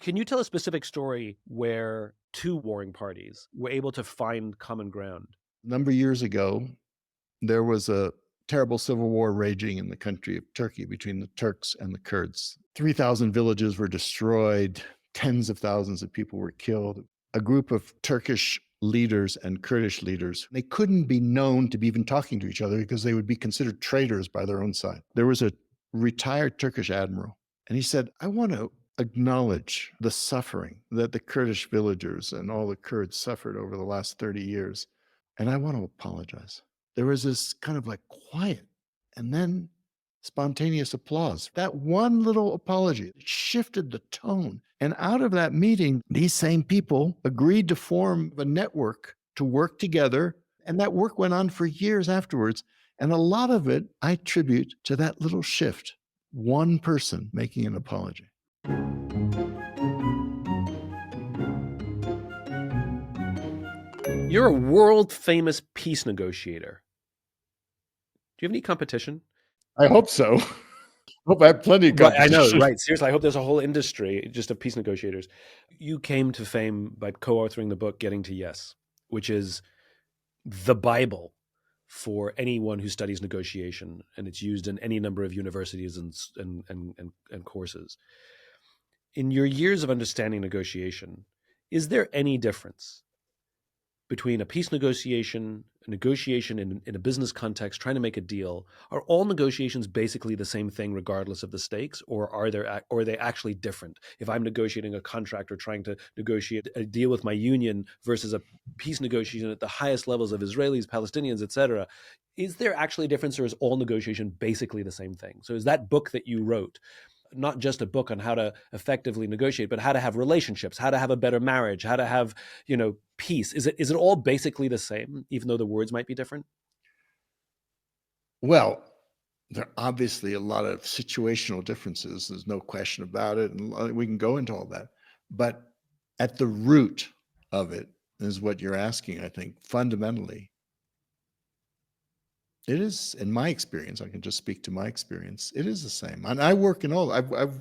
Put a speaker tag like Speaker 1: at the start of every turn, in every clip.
Speaker 1: Can you tell a specific story where two warring parties were able to find common ground?
Speaker 2: A number of years ago, there was a terrible civil war raging in the country of Turkey between the Turks and the Kurds. 3,000 villages were destroyed, tens of thousands of people were killed. A group of Turkish leaders and Kurdish leaders, they couldn't be known to be even talking to each other because they would be considered traitors by their own side. There was a retired Turkish admiral, and he said, I want to acknowledge the suffering that the Kurdish villagers and all the Kurds suffered over the last 30 years, and I want to apologize. There was this kind of like quiet and then spontaneous applause. That one little apology shifted the tone. And out of that meeting, these same people agreed to form a network to work together. And that work went on for years afterwards. And a lot of it I attribute to that little shift, one person making an apology.
Speaker 1: You're a world famous peace negotiator. Do you have any competition?
Speaker 2: I hope so. Hope I have plenty of competition.
Speaker 1: I know, right? Seriously, I hope there's a whole industry just of peace negotiators. You came to fame by co-authoring the book Getting to Yes, which is the Bible for anyone who studies negotiation, and it's used in any number of universities and courses. In your years of understanding negotiation, is there any difference between a peace negotiation, a negotiation in a business context, trying to make a deal? Are all negotiations basically the same thing regardless of the stakes, or are they actually different? If I'm negotiating a contract or trying to negotiate a deal with my union versus a peace negotiation at the highest levels of Israelis, Palestinians, etc., is there actually a difference, or is all negotiation basically the same thing? So is that book that you wrote not just a book on how to effectively negotiate, but how to have relationships, how to have a better marriage, how to have, peace? Is it all basically the same, even though the words might be different?
Speaker 2: Well, there are obviously a lot of situational differences. There's no question about it. And we can go into all that. But at the root of it is what you're asking, I think, fundamentally. It is, in my experience, I can just speak to my experience, it is the same. And I work in all, I've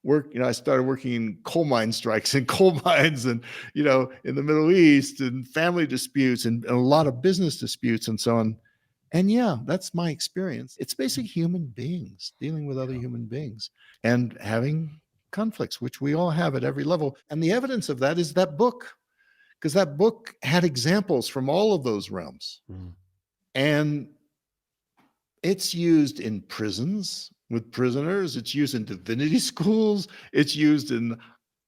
Speaker 2: worked, I started working in coal mine strikes and coal mines and, in the Middle East and family disputes and a lot of business disputes and so on. And yeah, that's my experience. It's basically human beings dealing with other human beings and having conflicts, which we all have at every level. And the evidence of that is that book, because that book had examples from all of those realms.
Speaker 1: Mm.
Speaker 2: And it's used in prisons with prisoners. It's used in divinity schools. It's used in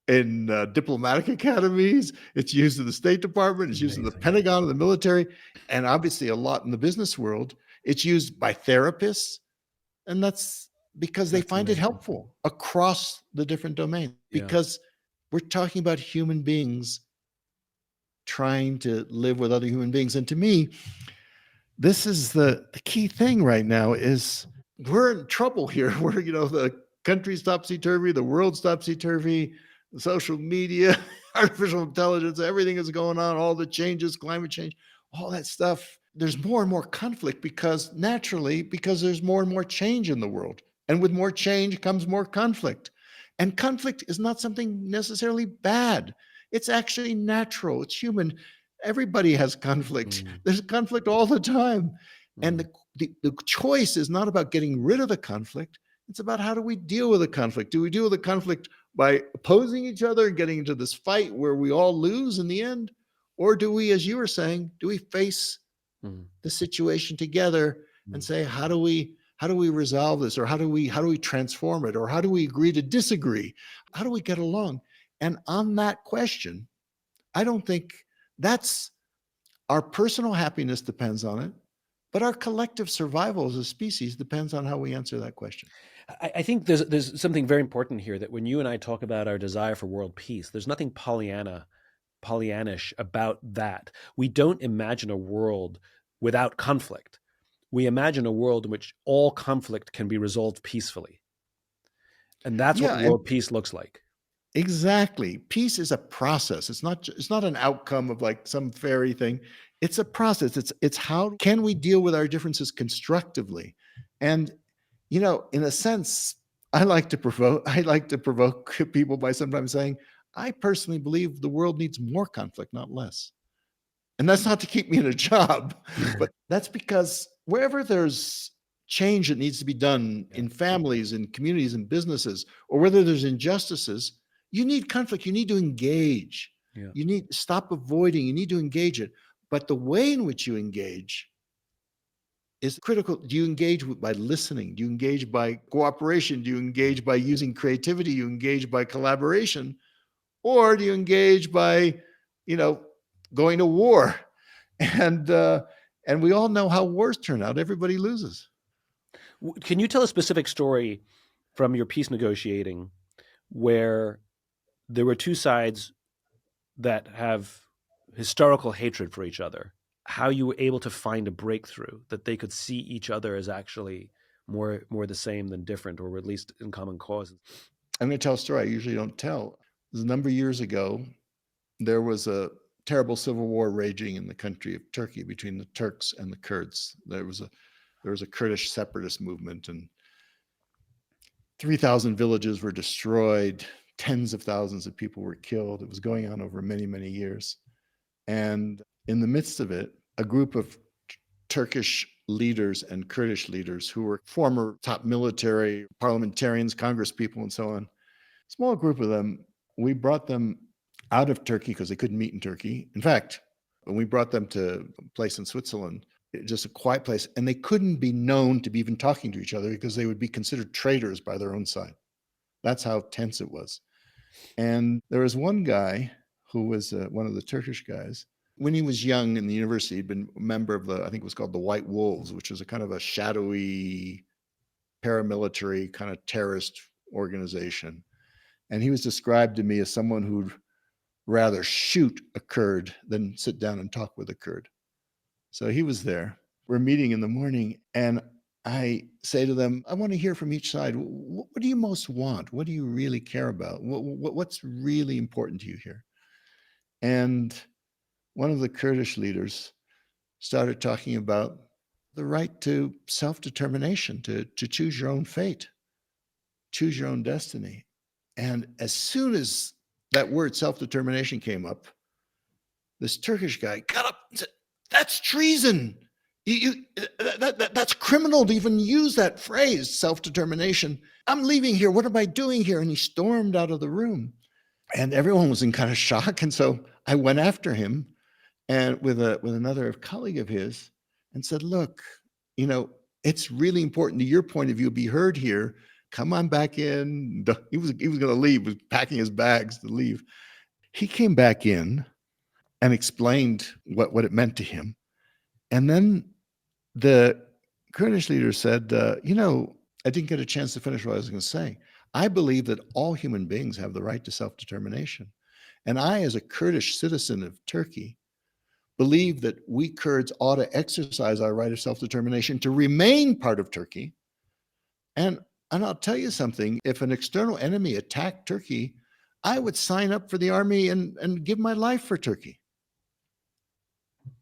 Speaker 2: diplomatic academies. It's used in the State Department. It's used in the Pentagon and the military, and obviously a lot in the business world. It's used by therapists, and that's because they find it helpful across the different domains. Because we're talking about human beings trying to live with other human beings. And to me, this is the key thing right now is we're in trouble here. We're, the country's topsy-turvy, the world's topsy-turvy, social media, artificial intelligence, everything is going on, all the changes, climate change, all that stuff. There's more and more conflict because there's more and more change in the world. And with more change comes more conflict. And conflict is not something necessarily bad. It's actually natural. It's human. Everybody has conflict. There's conflict all the time. And the choice is not about getting rid of the conflict. It's about how do we deal with the conflict? Do we deal with the conflict by opposing each other and getting into this fight where we all lose in the end? Or do we, as you were saying, do we face the situation together and say, how do we resolve this? Or how do we transform it? Or how do we agree to disagree? How do we get along? And on that question, I don't think that's our personal happiness depends on it, but our collective survival as a species depends on how we answer that question.
Speaker 1: I think there's something very important here, that when you and I talk about our desire for world peace, there's nothing Pollyannish about that. We don't imagine a world without conflict. We imagine a world in which all conflict can be resolved peacefully. And that's what world peace looks like.
Speaker 2: Exactly. Peace is a process. It's not an outcome of like some fairy thing. It's a process. It's how can we deal with our differences constructively? And, in a sense, I like to provoke people by sometimes saying, I personally believe the world needs more conflict, not less. And that's not to keep me in a job, but that's because wherever there's change that needs to be done in families, in communities, in businesses, or whether there's injustices, you need conflict. You need to engage.
Speaker 1: Yeah.
Speaker 2: You need to stop avoiding. You need to engage it. But the way in which you engage is critical. Do you engage by listening? Do you engage by cooperation? Do you engage by using creativity? Do you engage by collaboration? Or do you engage by, going to war? And we all know how wars turn out. Everybody loses.
Speaker 1: Can you tell a specific story from your peace negotiating where there were two sides that have historical hatred for each other, how you were able to find a breakthrough that they could see each other as actually more the same than different, or at least in common causes?
Speaker 2: I'm going to tell a story I usually don't tell. It was a number of years ago. There was a terrible civil war raging in the country of Turkey between the Turks and the Kurds. There was a Kurdish separatist movement, and 3,000 villages were destroyed. Tens of thousands of people were killed. It was going on over many, many years. And in the midst of it, a group of Turkish leaders and Kurdish leaders who were former top military, parliamentarians, Congress people, and so on, small group of them, we brought them out of Turkey because they couldn't meet in Turkey. In fact, when we brought them to a place in Switzerland, just a quiet place, and they couldn't be known to be even talking to each other because they would be considered traitors by their own side. That's how tense it was. And there was one guy who was one of the Turkish guys. When he was young in the university, he'd been a member of I think it was called the White Wolves, which was a kind of a shadowy paramilitary kind of terrorist organization. And he was described to me as someone who'd rather shoot a Kurd than sit down and talk with a Kurd. So he was there. We're meeting in the morning, and I say to them, I want to hear from each side. What do you most want? What do you really care about? What's really important to you here? And one of the Kurdish leaders started talking about the right to self-determination, to choose your own fate, choose your own destiny. And as soon as that word self-determination came up, this Turkish guy got up and said, that's treason. That's criminal to even use that phrase, self-determination. I'm leaving here. What am I doing here? And he stormed out of the room. And everyone was in kind of shock. And so I went after him and with another colleague of his and said, look, it's really important to your point of view be heard here. Come on back in. He was going to leave, was packing his bags to leave. He came back in and explained what it meant to him. And then the Kurdish leader said, I didn't get a chance to finish what I was going to say. I believe that all human beings have the right to self-determination. And I, as a Kurdish citizen of Turkey, believe that we Kurds ought to exercise our right of self-determination to remain part of Turkey. And I'll tell you something, if an external enemy attacked Turkey, I would sign up for the army and give my life for Turkey.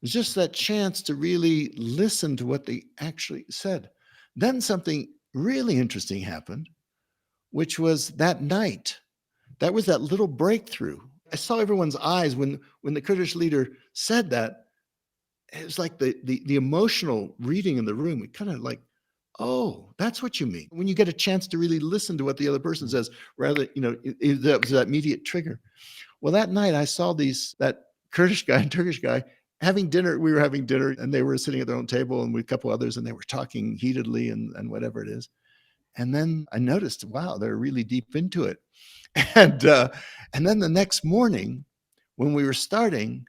Speaker 2: It's just that chance to really listen to what they actually said. Then something really interesting happened, which was that night. That was that little breakthrough. I saw everyone's eyes when the Kurdish leader said that. It was like the emotional reading in the room. It kind of like, oh, that's what you mean. When you get a chance to really listen to what the other person says, rather, that was that immediate trigger. Well, that night I saw that Kurdish guy and Turkish guy having dinner. We were having dinner and they were sitting at their own table and with a couple others and they were talking heatedly and whatever it is. And then I noticed, wow, they're really deep into it. And then the next morning when we were starting,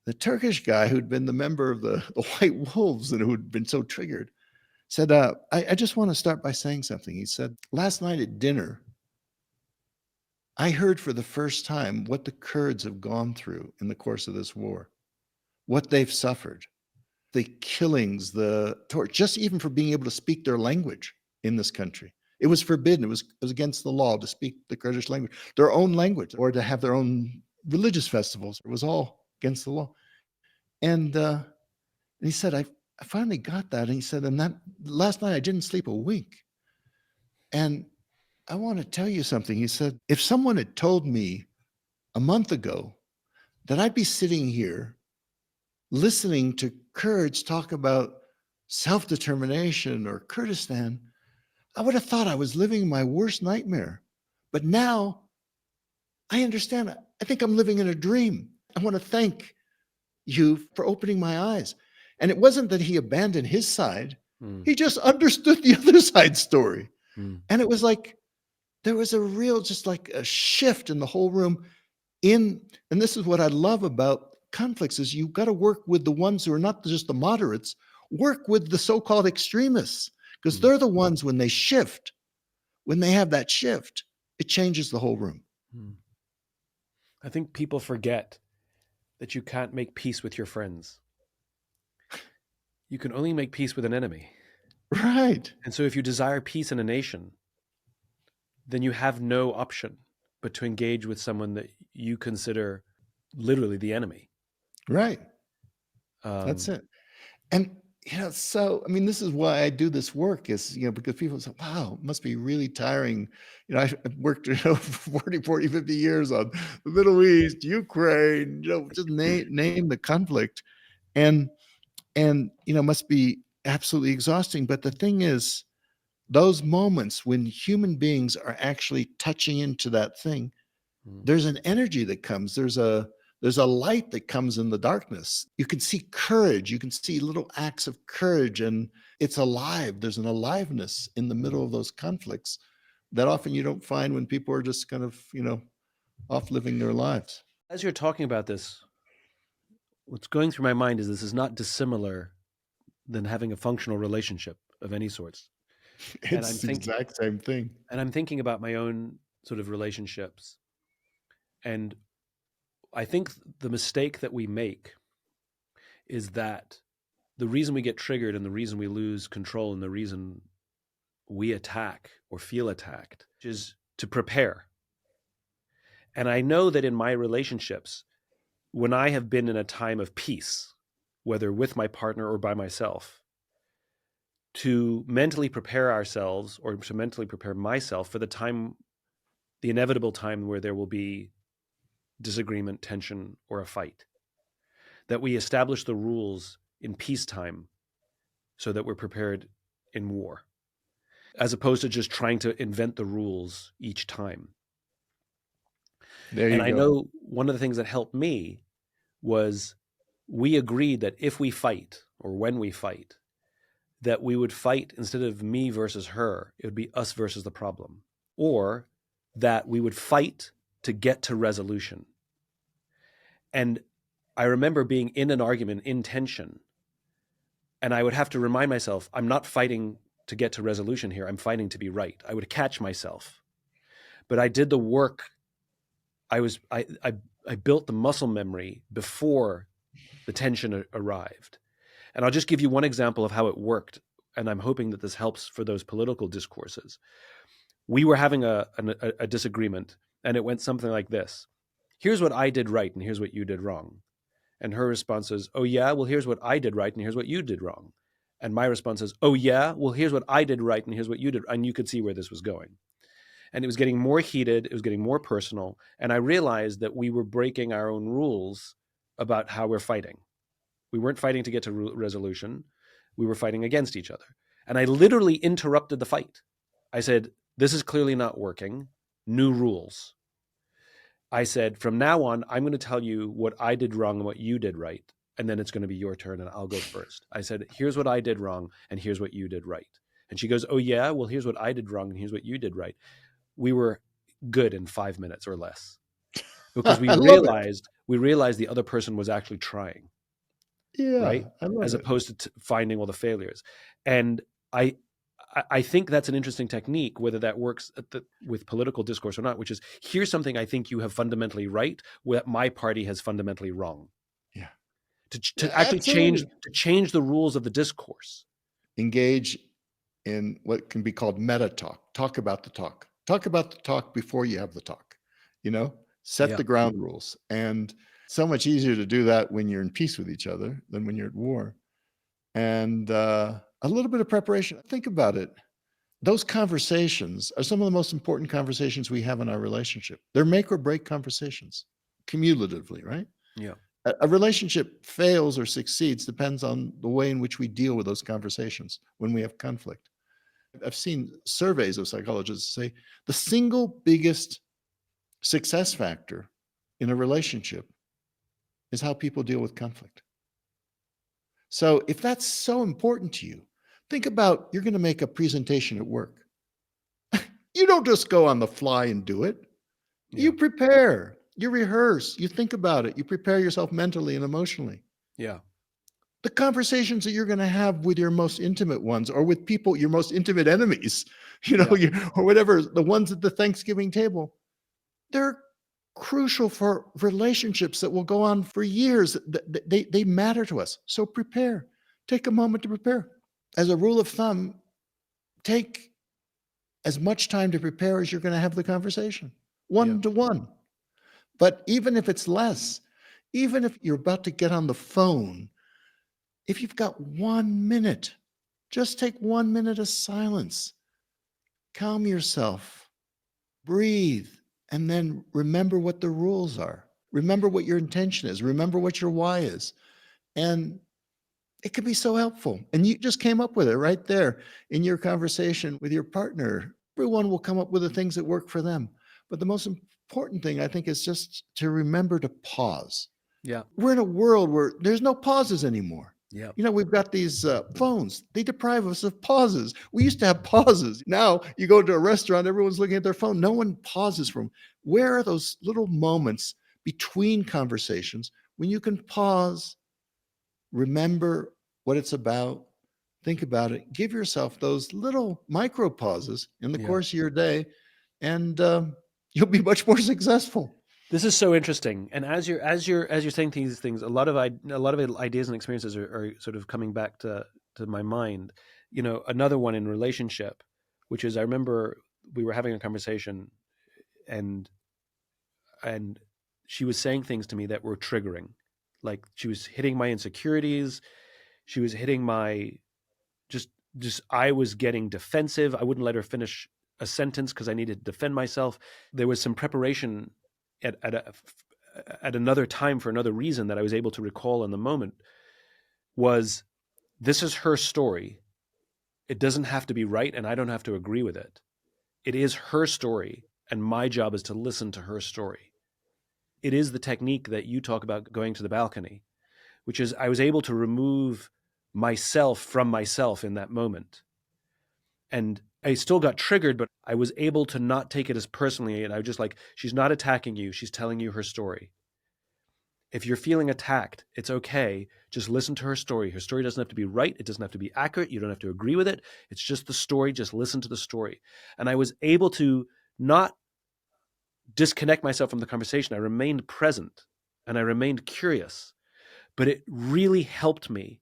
Speaker 2: the Turkish guy who'd been the member of the White Wolves and who'd been so triggered said, I just want to start by saying something. He said, last night at dinner, I heard for the first time what the Kurds have gone through in the course of this war, what they've suffered, the killings, the torture, just even for being able to speak their language in this country. It was forbidden. It was against the law to speak the Kurdish language, their own language, or to have their own religious festivals. It was all against the law. And he said, I finally got that. And he said, and that last night I didn't sleep a wink. And I want to tell you something. He said, if someone had told me a month ago that I'd be sitting here listening to Kurds talk about self-determination or Kurdistan, I would have thought I was living my worst nightmare. But now I understand. I think I'm living in a dream. I want to thank you for opening my eyes. And it wasn't that he abandoned his side.
Speaker 1: Mm,
Speaker 2: He just understood the other side's story.
Speaker 1: mm,
Speaker 2: And it was like, there was a real, just like a shift in the whole room and this is what I love about conflicts is you've got to work with the ones who are not just the moderates, work with the so-called extremists, because
Speaker 1: mm,
Speaker 2: they're the ones when they shift, when they have that shift, it changes the whole room.
Speaker 1: mm. I think people forget that you can't make peace with your friends. You can only make peace with an enemy.
Speaker 2: Right.
Speaker 1: And so if you desire peace in a nation, then you have no option but to engage with someone that you consider literally the enemy.
Speaker 2: Right. That's it. And so I mean, this is why I do this work is, because people say, wow, it must be really tiring. I've worked, for 40, 50 years on the Middle East, Ukraine, just name the conflict. And must be absolutely exhausting. But the thing is, those moments when human beings are actually touching into that thing, there's an energy that comes. There's a light that comes in the darkness. You can see courage. You can see little acts of courage, and it's alive. There's an aliveness in the middle of those conflicts that often you don't find when people are just kind of, off living their lives.
Speaker 1: As you're talking about this, what's going through my mind is this is not dissimilar than having a functional relationship of any sorts.
Speaker 2: It's the exact same thing.
Speaker 1: And I'm thinking about my own sort of relationships. And I think the mistake that we make is that the reason we get triggered and the reason we lose control and the reason we attack or feel attacked is to prepare. And I know that in my relationships, when I have been in a time of peace, whether with my partner or by myself, to mentally prepare ourselves or to mentally prepare myself for the inevitable time where there will be disagreement, tension, or a fight. That we establish the rules in peacetime so that we're prepared in war, as opposed to just trying to invent the rules each time.
Speaker 2: There you
Speaker 1: and I
Speaker 2: go.
Speaker 1: know one of the things that helped me was we agreed that if we fight or when we fight, that we would fight instead of me versus her, it would be us versus the problem, or that we would fight to get to resolution. And I remember being in an argument in tension, and I would have to remind myself, I'm not fighting to get to resolution here. I'm fighting to be right. I would catch myself, but I did the work. I built the muscle memory before the tension arrived. And I'll just give you one example of how it worked. And I'm hoping that this helps for those political discourses. We were having a disagreement, and it went something like this. Here's what I did right, and here's what you did wrong. And her response is, oh yeah, well, here's what I did right, and here's what you did wrong. And my response is, oh yeah, well, here's what I did right, and here's what you did. And you could see where this was going. And it was getting more heated. It was getting more personal. And I realized that we were breaking our own rules about how we're fighting. We weren't fighting to get to resolution. We were fighting against each other. And I literally interrupted the fight. I said, this is clearly not working. New rules. I said, from now on, I'm going to tell you what I did wrong and what you did right. And then it's going to be your turn and I'll go first. I said, here's what I did wrong and here's what you did right. And she goes, oh yeah, well, here's what I did wrong and here's what you did right. We were good in 5 minutes or less because we realized the other person was actually trying.
Speaker 2: Yeah,
Speaker 1: right? As opposed to finding all the failures. And I think that's an interesting technique, whether that works with political discourse or not, which is here's something I think you have fundamentally right, what my party has fundamentally wrong.
Speaker 2: Yeah.
Speaker 1: To actually change the rules of the discourse.
Speaker 2: Engage in what can be called meta talk. Talk about the talk. Talk about the talk before you have the talk. Set the ground rules. And so much easier to do that when you're in peace with each other than when you're at war. And a little bit of preparation. Think about it. those conversations are some of the most important conversations we have in our relationship. They're make or break conversations, cumulatively, right?
Speaker 1: Yeah.
Speaker 2: A relationship fails or succeeds depends on the way in which we deal with those conversations when we have conflict. I've seen surveys of psychologists say the single biggest success factor in a relationship is how people deal with conflict. So if that's so important to you, think about you're going to make a presentation at work. You don't just go on the fly and do it. You prepare, you rehearse, you think about it, you prepare yourself mentally and emotionally.
Speaker 1: Yeah.
Speaker 2: The conversations that you're going to have with your most intimate ones or with people, your most intimate enemies, or whatever, the ones at the Thanksgiving table, they're crucial for relationships that will go on for years. They matter to us. So prepare. Take a moment to prepare. As a rule of thumb, take as much time to prepare as you're going to have the conversation, one to one. But even if it's less, even if you're about to get on the phone, if you've got 1 minute, just take 1 minute of silence. Calm yourself, breathe, and then remember what the rules are. Remember what your intention is. Remember what your why is. And it can be so helpful. And you just came up with it right there in your conversation with your partner. Everyone will come up with the things that work for them. But the most important thing, I think, is just to remember to pause.
Speaker 1: Yeah.
Speaker 2: We're in a world where there's no pauses anymore.
Speaker 1: Yeah.
Speaker 2: We've got these phones. They deprive us of pauses. We used to have pauses. Now you go to a restaurant, everyone's looking at their phone. No one pauses from. Where are those little moments between conversations when you can pause, remember what it's about, think about it, give yourself those little micro pauses in the course of your day, and you'll be much more successful.
Speaker 1: This is so interesting, and as you're saying these things, a lot of ideas and experiences are sort of coming back to my mind. Another one in relationship, which is I remember we were having a conversation, and she was saying things to me that were triggering, like she was hitting my insecurities, she was hitting my just I was getting defensive. I wouldn't let her finish a sentence because I needed to defend myself. There was some preparation at another time for another reason that I was able to recall in the moment. Was this is her story. It doesn't have to be right, and I don't have to agree with it. It is her story, and my job is to listen to her story. It is the technique that you talk about going to the balcony, which is I was able to remove myself from myself in that moment. And I still got triggered, but I was able to not take it as personally. And I was just like, she's not attacking you. She's telling you her story. If you're feeling attacked, it's okay. Just listen to her story. Her story doesn't have to be right. It doesn't have to be accurate. You don't have to agree with it. It's just the story. Just listen to the story. And I was able to not disconnect myself from the conversation. I remained present and I remained curious, but it really helped me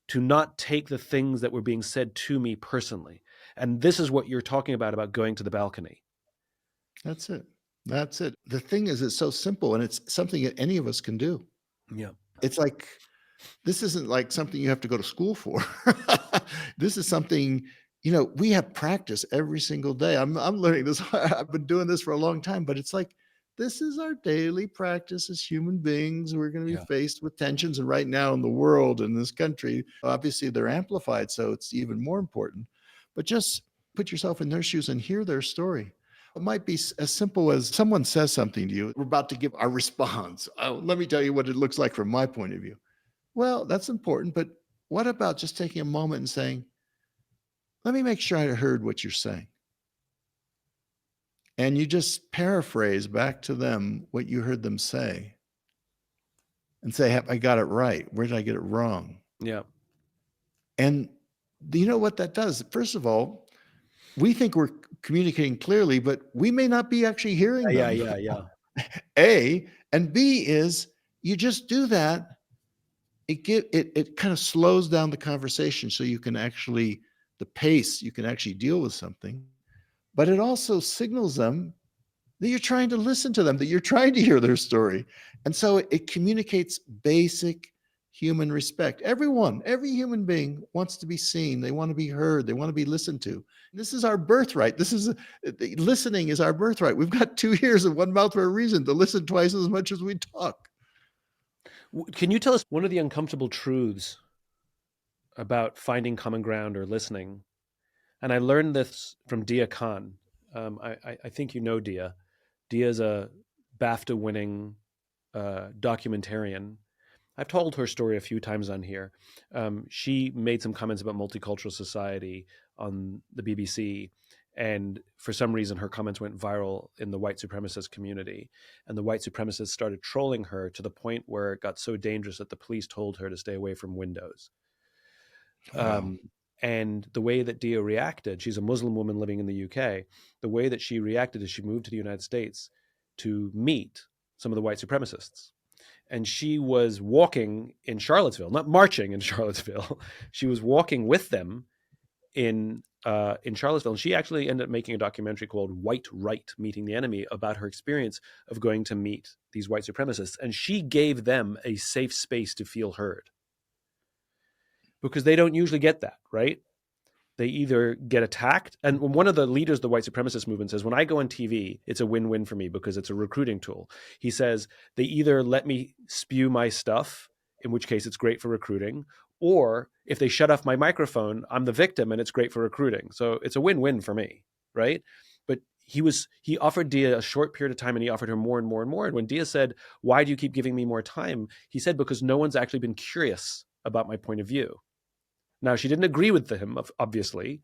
Speaker 1: to not take the things that were being said to me personally. And this is what you're talking about going to the balcony.
Speaker 2: That's it. That's it. The thing is, it's so simple, and it's something that any of us can do.
Speaker 1: Yeah.
Speaker 2: It's like, this isn't like something you have to go to school for. This is something, we have practice every single day. I'm learning this. I've been doing this for a long time, but it's like, this is our daily practice as human beings. We're going to be faced with tensions. And right now in the world, in this country, obviously they're amplified. So it's even more important. But just put yourself in their shoes and hear their story. It might be as simple as someone says something to you. We're about to give our response. Oh, let me tell you what it looks like from my point of view. Well, that's important. But what about just taking a moment and saying, let me make sure I heard what you're saying. And you just paraphrase back to them what you heard them say and say, have I got it right? Where did I get it wrong?
Speaker 1: Yeah. And
Speaker 2: you know what that does? First of all, we think we're communicating clearly, but we may not be actually hearing them.
Speaker 1: Yeah.
Speaker 2: A, and B is you just do that. It kind of slows down the conversation so you can actually, the pace, you can actually deal with something. But it also signals them that you're trying to listen to them, that you're trying to hear their story. And so it communicates basic human respect. Every human being wants to be seen. They want to be heard. They want to be listened to. This is our birthright. Listening is our birthright. We've got 2 ears and 1 mouth for a reason, to listen twice as much as we talk.
Speaker 1: Can you tell us one of the uncomfortable truths about finding common ground or listening? And I learned this from Dia Khan. I think you know Dia. Dia is a BAFTA-winning documentarian. I've told her story a few times on here. She made some comments about multicultural society on the BBC, and for some reason her comments went viral in the white supremacist community, and the white supremacists started trolling her to the point where it got so dangerous that the police told her to stay away from windows.
Speaker 2: Wow.
Speaker 1: And the way that Dia reacted, she's a Muslim woman living in the UK, the way that she reacted is she moved to the United States to meet some of the white supremacists. And she was walking in Charlottesville, not marching in Charlottesville. She was walking with them in Charlottesville. And she actually ended up making a documentary called White Right, Meeting the Enemy, about her experience of going to meet these white supremacists. And she gave them a safe space to feel heard, because they don't usually get that, right? They either get attacked. And one of the leaders of the white supremacist movement says, when I go on TV, it's a win-win for me because it's a recruiting tool. He says, they either let me spew my stuff, in which case it's great for recruiting, or if they shut off my microphone, I'm the victim and it's great for recruiting. So it's a win-win for me, right? But he offered Dia a short period of time, and he offered her more and more and more. And when Dia said, why do you keep giving me more time? He said, because no one's actually been curious about my point of view. Now, she didn't agree with him, obviously,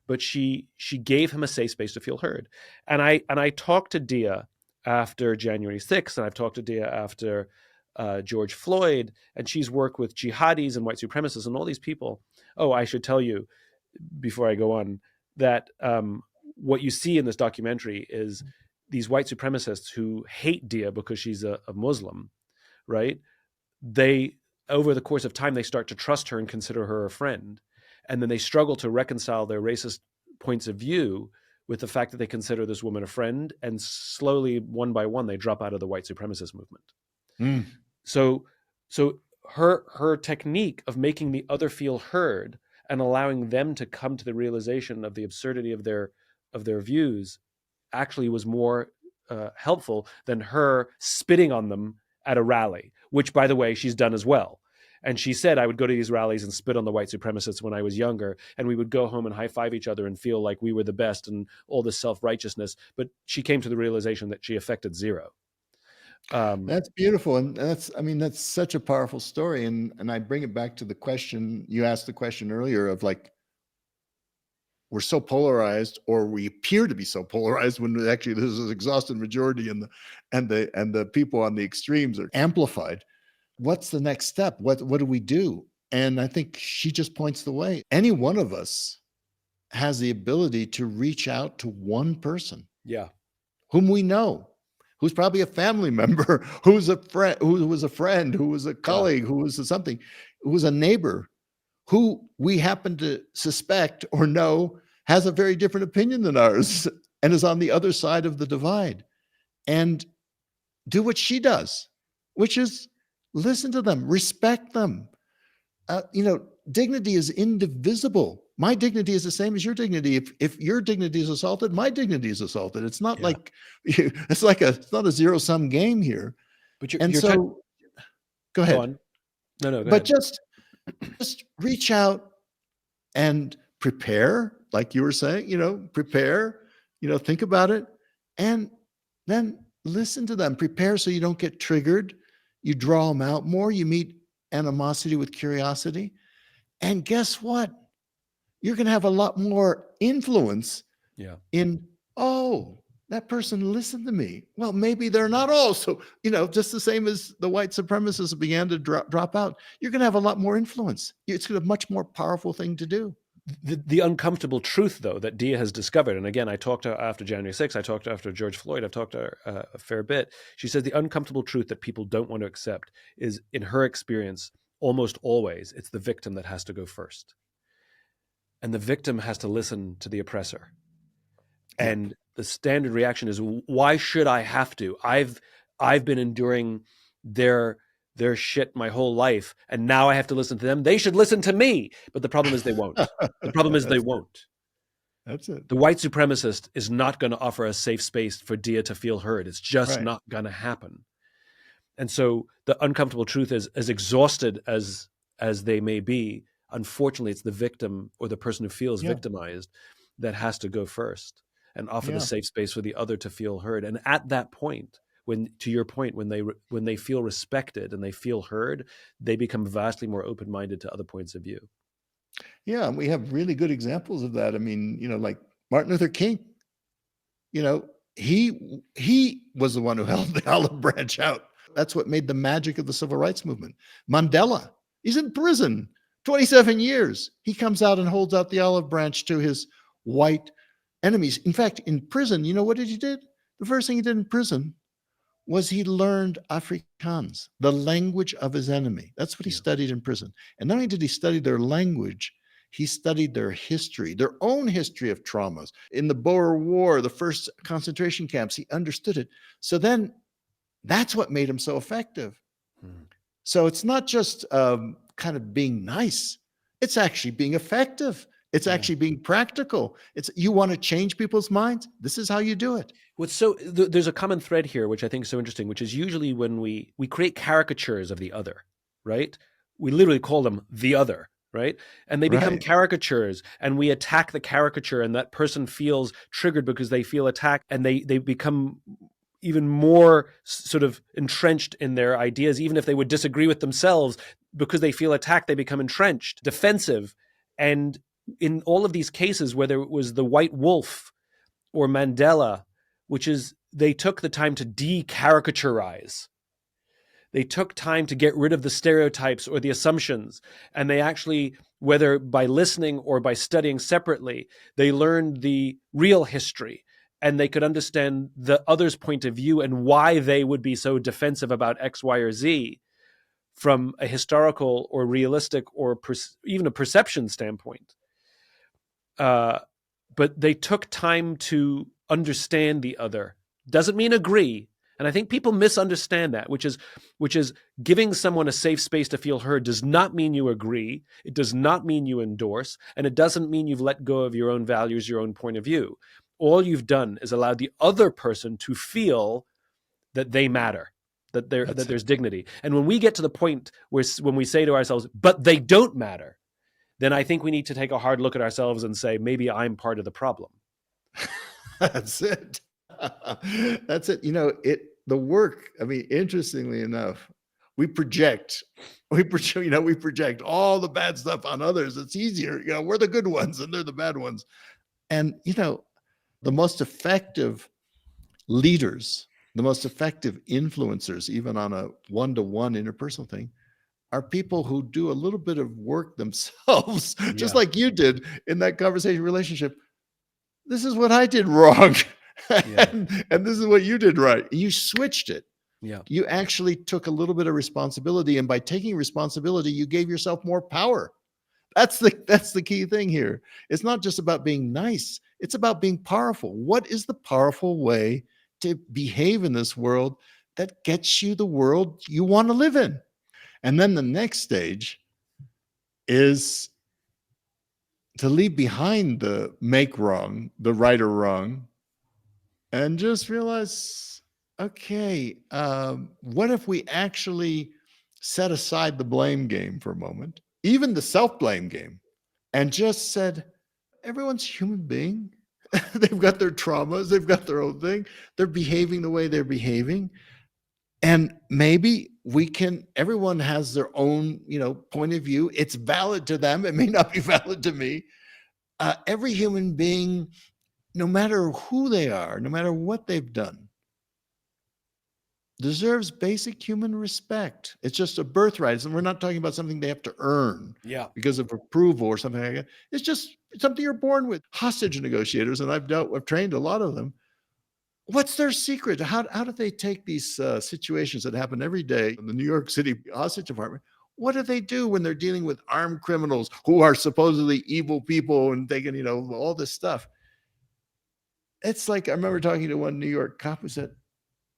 Speaker 1: but she gave him a safe space to feel heard. And I talked to Dia after January 6th, and I've talked to Dia after George Floyd, and she's worked with jihadis and white supremacists and all these people. Oh, I should tell you, before I go on, that what you see in this documentary is these white supremacists who hate Dia because she's a Muslim, right? Over the course of time, they start to trust her and consider her a friend. And then they struggle to reconcile their racist points of view with the fact that they consider this woman a friend. And slowly, one by one, they drop out of the white supremacist movement.
Speaker 2: Mm.
Speaker 1: So her technique of making the other feel heard and allowing them to come to the realization of the absurdity of their views actually was more helpful than her spitting on them at a rally, which, by the way, she's done as well. And she said, I would go to these rallies and spit on the white supremacists when I was younger, and we would go home and high-five each other and feel like we were the best and all this self-righteousness. But she came to the realization that she affected zero.
Speaker 2: That's beautiful. And that's such a powerful story. And I bring it back to the question, you asked the question earlier of like, we're so polarized, or we appear to be so polarized, when actually this is an exhausted majority, and the people on the extremes are amplified. What's the next step? What do we do? And I think she just points the way. Any one of us has the ability to reach out to one person, whom we know, who's probably a family member, who's a friend, who was a friend, who was a colleague, who was something, who was a neighbor, who we happen to suspect or know has a very different opinion than ours and is on the other side of the divide, and do what she does, which is listen to them, respect them. Dignity is indivisible. My dignity is the same as your dignity. If your dignity is assaulted, my dignity is assaulted. It's not like it's not a zero-sum game here.
Speaker 1: But
Speaker 2: Go ahead.
Speaker 1: Go on. No, go
Speaker 2: but
Speaker 1: ahead.
Speaker 2: just reach out and prepare, like you were saying, prepare, think about it, and then listen to them. Prepare so you don't get triggered. You draw them out more. You meet animosity with curiosity. And guess what? You're going to have a lot more influence in, that person listened to me. Well, maybe they're not all. So, just the same as the white supremacists began to drop out, you're going to have a lot more influence. It's a much more powerful thing to do.
Speaker 1: The uncomfortable truth, though, that Dia has discovered, and again, I talked to her after January 6th, I talked to her after George Floyd, I've talked to her a fair bit. She says the uncomfortable truth that people don't want to accept is, in her experience, almost always, it's the victim that has to go first. And the victim has to listen to the oppressor. Yep. And the standard reaction is, why should I have to? I've been enduring their their shit my whole life, and now I have to listen to them. They should listen to me. But the problem is they won't. The problem is they won't.
Speaker 2: That's it.
Speaker 1: The white supremacist is not going to offer a safe space for Dia to feel heard. It's just
Speaker 2: Right.
Speaker 1: not going to happen. And so the uncomfortable truth is, as exhausted as they may be, unfortunately, it's the victim or the person who feels victimized that has to go first and offer the safe space for the other to feel heard. And at that point, when, to your point, when they feel respected and they feel heard, they become vastly more open-minded to other points of view.
Speaker 2: Yeah, and we have really good examples of that. I mean, like Martin Luther King, he was the one who held the olive branch out. That's what made the magic of the civil rights movement. Mandela, he's in prison 27 years. He comes out and holds out the olive branch to his white enemies. In fact, in prison, you know what he did? The first thing he did in prison was he learned Afrikaans, the language of his enemy. That's what he studied in prison. And not only did he study their language, he studied their history, their own history of traumas. In the Boer War, the first concentration camps, he understood it. So then that's what made him so effective. So it's not just kind of being nice. It's actually being effective. It's actually being practical. You want to change people's minds? This is how you do it.
Speaker 1: There's a common thread here, which I think is so interesting, which is usually when we create caricatures of the other, right? We literally call them the other, right? And they become caricatures, and we attack the caricature, and that person feels triggered because they feel attacked, and they become even more sort of entrenched in their ideas, even if they would disagree with themselves. Because they feel attacked, they become entrenched, defensive. And in all of these cases, whether it was the white wolf or Mandela, which is they took the time to de-caricaturize. They took time to get rid of the stereotypes or the assumptions. And they actually, whether by listening or by studying separately, they learned the real history. And they could understand the other's point of view and why they would be so defensive about X, Y, or Z from a historical or realistic or even a perception standpoint. But they took time to understand the other. Doesn't mean agree. And I think people misunderstand that, which is giving someone a safe space to feel heard does not mean you agree. It does not mean you endorse. And it doesn't mean you've let go of your own values, your own point of view. All you've done is allowed the other person to feel that they matter, that there's dignity. And when we get to the point where when we say to ourselves, but they don't matter, then I think we need to take a hard look at ourselves and say, maybe I'm part of the problem.
Speaker 2: That's it. That's it. The work, I mean, interestingly enough, we project all the bad stuff on others. It's easier. We're the good ones and they're the bad ones. And, the most effective leaders, the most effective influencers, even on a one-to-one interpersonal thing, are people who do a little bit of work themselves, just like you did in that conversation relationship. This is what I did wrong. And this is what you did right. You switched it.
Speaker 1: Yeah.
Speaker 2: You actually took a little bit of responsibility. And by taking responsibility, you gave yourself more power. That's the key thing here. It's not just about being nice. It's about being powerful. What is the powerful way to behave in this world that gets you the world you want to live in? And then the next stage is to leave behind the make wrong, the right or wrong, and just realize, okay, what if we actually set aside the blame game for a moment, even the self-blame game, and just said, everyone's a human being. They've got their traumas. They've got their own thing. They're behaving the way they're behaving. And maybe everyone has their own, point of view. It's valid to them. It may not be valid to me. Every human being, no matter who they are, no matter what they've done, deserves basic human respect. It's just a birthright. And we're not talking about something they have to earn because of approval or something like that. It's just something you're born with. Hostage negotiators, and I've trained a lot of them. What's their secret? How do they take these situations that happen every day in the New York City hostage department? What do they do when they're dealing with armed criminals who are supposedly evil people and taking, all this stuff? It's like, I remember talking to one New York cop who said,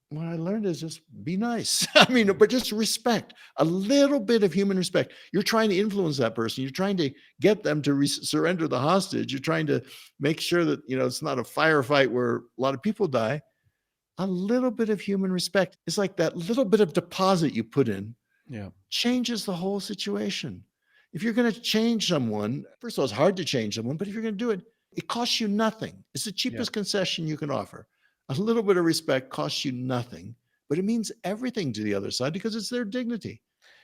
Speaker 2: what I learned is just be nice. I mean, but just respect, a little bit of human respect. You're trying to influence that person. You're trying to get them to surrender the hostage. You're trying to make sure that, it's not a firefight where a lot of people die. A little bit of human respect is like that little bit of deposit you put in changes the whole situation. If you're going to change someone, first of all, it's hard to change someone, but if you're going to do it, it costs you nothing. It's the cheapest concession you can offer. A little bit of respect costs you nothing, but it means everything to the other side because it's their dignity.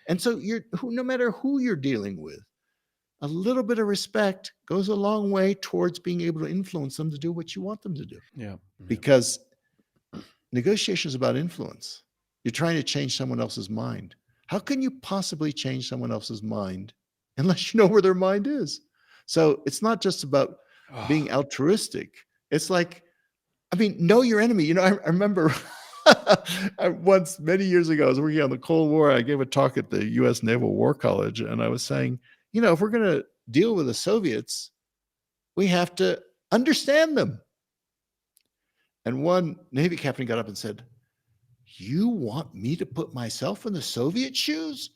Speaker 2: And so no matter who you're dealing with, a little bit of respect goes a long way towards being able to influence them to do what you want them to do.
Speaker 1: Yeah.
Speaker 2: Because negotiation is about influence. You're trying to change someone else's mind. How can you possibly change someone else's mind unless you know where their mind is? So it's not just about being altruistic. It's like, know your enemy. I remember once, many years ago, I was working on the Cold War. I gave a talk at the U.S. Naval War College, and I was saying, if we're going to deal with the Soviets, we have to understand them. And one Navy captain got up and said, "You want me to put myself in the Soviet shoes?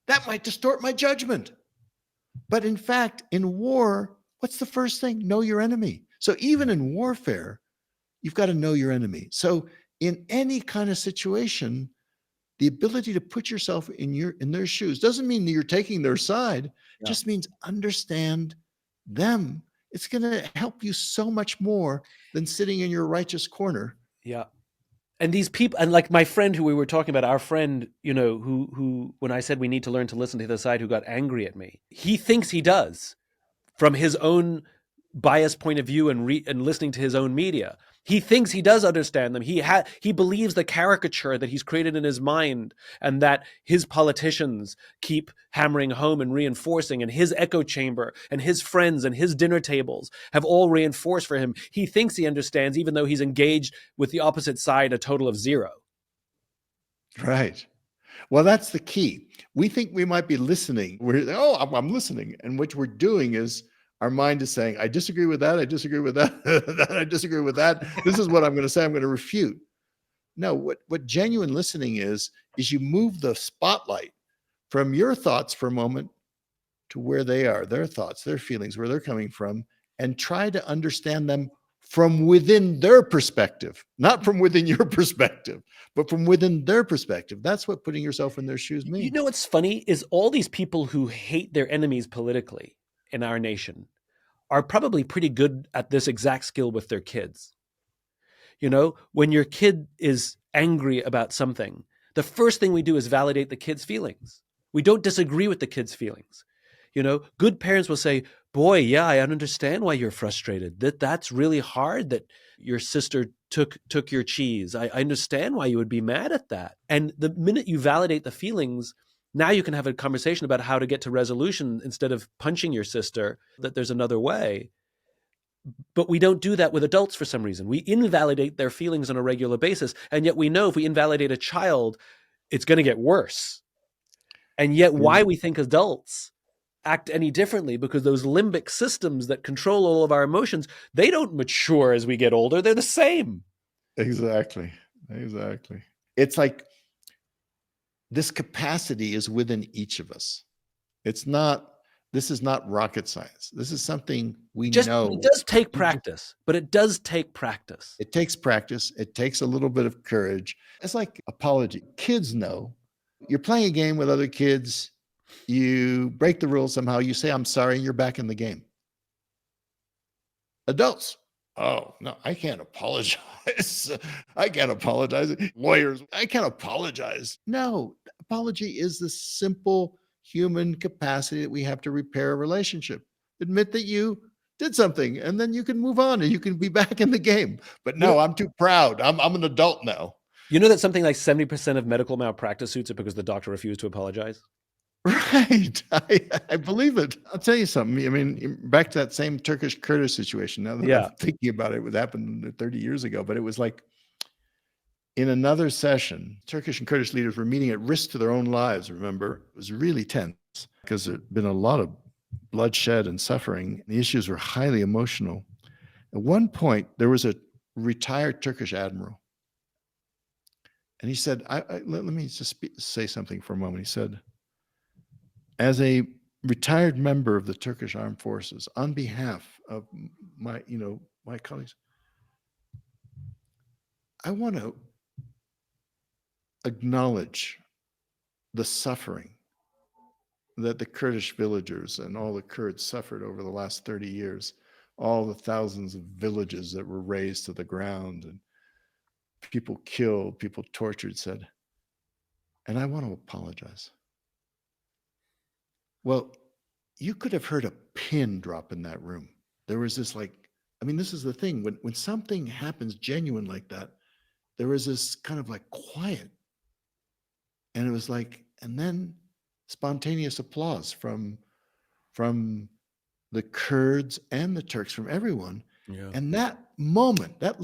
Speaker 2: That might distort my judgment." But in fact, in war, what's the first thing? Know your enemy. So even in warfare, you've got to know your enemy. So in any kind of situation, the ability to put yourself in their shoes doesn't mean that you're taking their side. It just means understand them. It's going to help you so much more than sitting in your righteous corner.
Speaker 1: Yeah. And these people, and like my friend who we were talking about, our friend, who when I said we need to learn to listen to the side, who got angry at me, he thinks he does from his own biased point of view and listening to his own media. He thinks he does understand them. He believes the caricature that he's created in his mind, and that his politicians keep hammering home and reinforcing, and his echo chamber and his friends and his dinner tables have all reinforced for him. He thinks he understands, even though he's engaged with the opposite side a total of 0.
Speaker 2: Right. Well, that's the key. We think we might be listening. I'm listening. And what we're doing is our mind is saying, I disagree with that. I disagree with that. I disagree with that. This is what I'm going to say. I'm going to refute. No, what genuine listening is you move the spotlight from your thoughts for a moment to where they are, their thoughts, their feelings, where they're coming from, and try to understand them from within their perspective, not from within your perspective, but from within their perspective. That's what putting yourself in their shoes means.
Speaker 1: You know what's funny is all these people who hate their enemies politically in our nation are probably pretty good at this exact skill with their kids. When your kid is angry about something, the first thing we do is validate the kid's feelings. We don't disagree with the kid's feelings. Good parents will say, boy, yeah, I understand why you're frustrated. That's really hard that your sister took your cheese. I understand why you would be mad at that. And the minute you validate the feelings, now you can have a conversation about how to get to resolution instead of punching your sister, that there's another way. But we don't do that with adults for some reason. We invalidate their feelings on a regular basis. And yet we know if we invalidate a child, it's going to get worse. And yet why we think adults act any differently, because those limbic systems that control all of our emotions, they don't mature as we get older. They're the same.
Speaker 2: Exactly. It's like this capacity is within each of us. This is not rocket science. This is something we know.
Speaker 1: It does take practice, but it does take practice.
Speaker 2: It takes practice. It takes a little bit of courage. It's like apology. Kids know. You're playing a game with other kids. You break the rules somehow. You say, I'm sorry, and you're back in the game. Adults, oh, no, I can't apologize. I can't apologize. Lawyers, I can't apologize. No, apology is the simple human capacity that we have to repair a relationship. Admit that you did something, and then you can move on and you can be back in the game. But no, I'm too proud. I'm an adult now.
Speaker 1: You know that something like 70% of medical malpractice suits are because the doctor refused to apologize?
Speaker 2: Right. I believe it. I'll tell you something. I mean, back to that same Turkish Kurdish situation. Now that I'm thinking about it, what happened 30 years ago, but it was like in another session, Turkish and Kurdish leaders were meeting at risk to their own lives, remember? It was really tense because there'd been a lot of bloodshed and suffering. The issues were highly emotional. At one point, there was a retired Turkish admiral And he said, let me just say something for a moment. He said, as a retired member of the Turkish Armed Forces, on behalf of my colleagues, I want to acknowledge the suffering that the Kurdish villagers and all the Kurds suffered over the last 30 years, all the thousands of villages that were razed to the ground and people killed, people tortured, said, and I want to apologize. Well, you could have heard a pin drop in that room. There was this this is the thing. When something happens genuine like that, there was this kind of like quiet. And it was like, and then spontaneous applause from the Kurds and the Turks, from everyone.
Speaker 1: Yeah.
Speaker 2: And that moment, that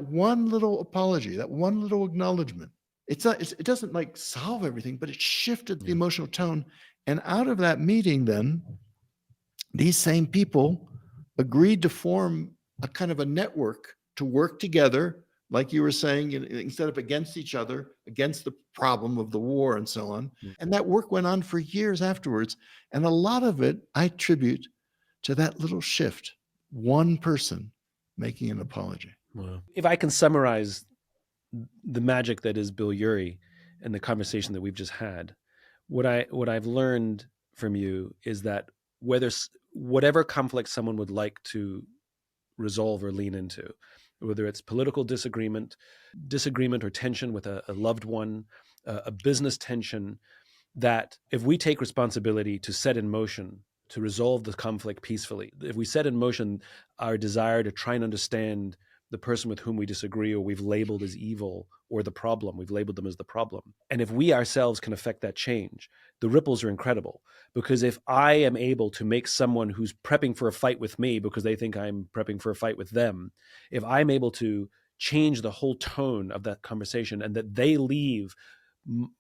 Speaker 2: one little apology, that one little acknowledgement, it doesn't like solve everything, but it shifted the emotional tone. And out of that meeting, then these same people agreed to form a kind of a network to work together, like you were saying, instead of against each other, against the problem of the war and so on. And that work went on for years afterwards. And a lot of it I attribute to that little shift, one person making an apology.
Speaker 1: Wow. If I can summarize the magic that is Bill Ury and the conversation that we've just had, what I've learned from you is that whatever conflict someone would like to resolve or lean into, whether it's political disagreement or tension with a loved one, a business tension, that if we take responsibility to set in motion to resolve the conflict peacefully, if we set in motion our desire to try and understand the person with whom we disagree or we've labeled as evil or the problem, we've labeled them as the problem. And if we ourselves can affect that change, the ripples are incredible. Because if I am able to make someone who's prepping for a fight with me because they think I'm prepping for a fight with them, if I'm able to change the whole tone of that conversation and that they leave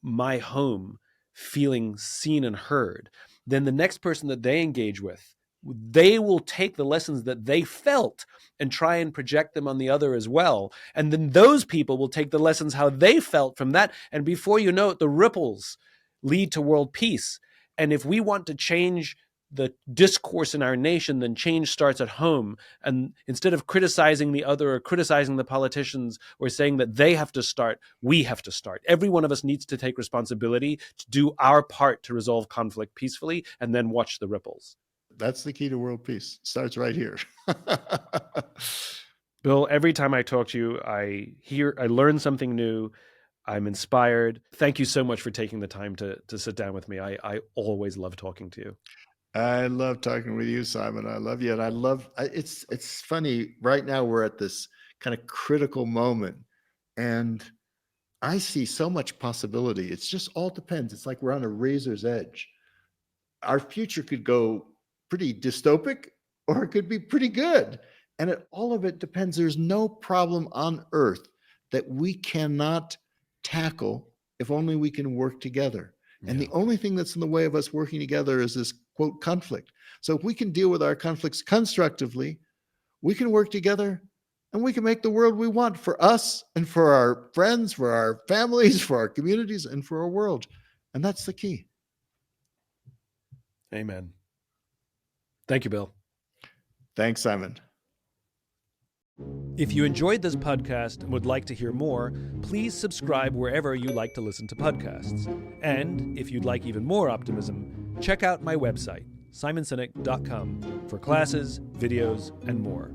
Speaker 1: my home feeling seen and heard, then the next person that they engage with, they will take the lessons that they felt and try and project them on the other as well. And then those people will take the lessons how they felt from that. And before you know it, the ripples lead to world peace. And if we want to change the discourse in our nation, then change starts at home. And instead of criticizing the other or criticizing the politicians or saying that they have to start, we have to start. Every one of us needs to take responsibility to do our part to resolve conflict peacefully and then watch the ripples.
Speaker 2: That's the key to world peace. It starts right here.
Speaker 1: Bill, every time I talk to you, I learn something new. I'm inspired. Thank you so much for taking the time to sit down with me. I always love talking to you.
Speaker 2: I love talking with you, Simon. I love you. And it's funny. Right now we're at this kind of critical moment and I see so much possibility. It's just all depends. It's like we're on a razor's edge. Our future could go pretty dystopic or it could be pretty good. And all of it depends. There's no problem on earth that we cannot tackle if only we can work together. And the only thing that's in the way of us working together is this, quote, conflict. So if we can deal with our conflicts constructively, we can work together and we can make the world we want for us and for our friends, for our families, for our communities, and for our world. And that's the key.
Speaker 1: Amen. Thank you, Bill.
Speaker 2: Thanks, Simon.
Speaker 1: If you enjoyed this podcast and would like to hear more, please subscribe wherever you like to listen to podcasts. And if you'd like even more optimism, check out my website, simonsinek.com, for classes, videos, and more.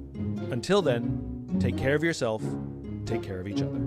Speaker 1: Until then, take care of yourself, take care of each other.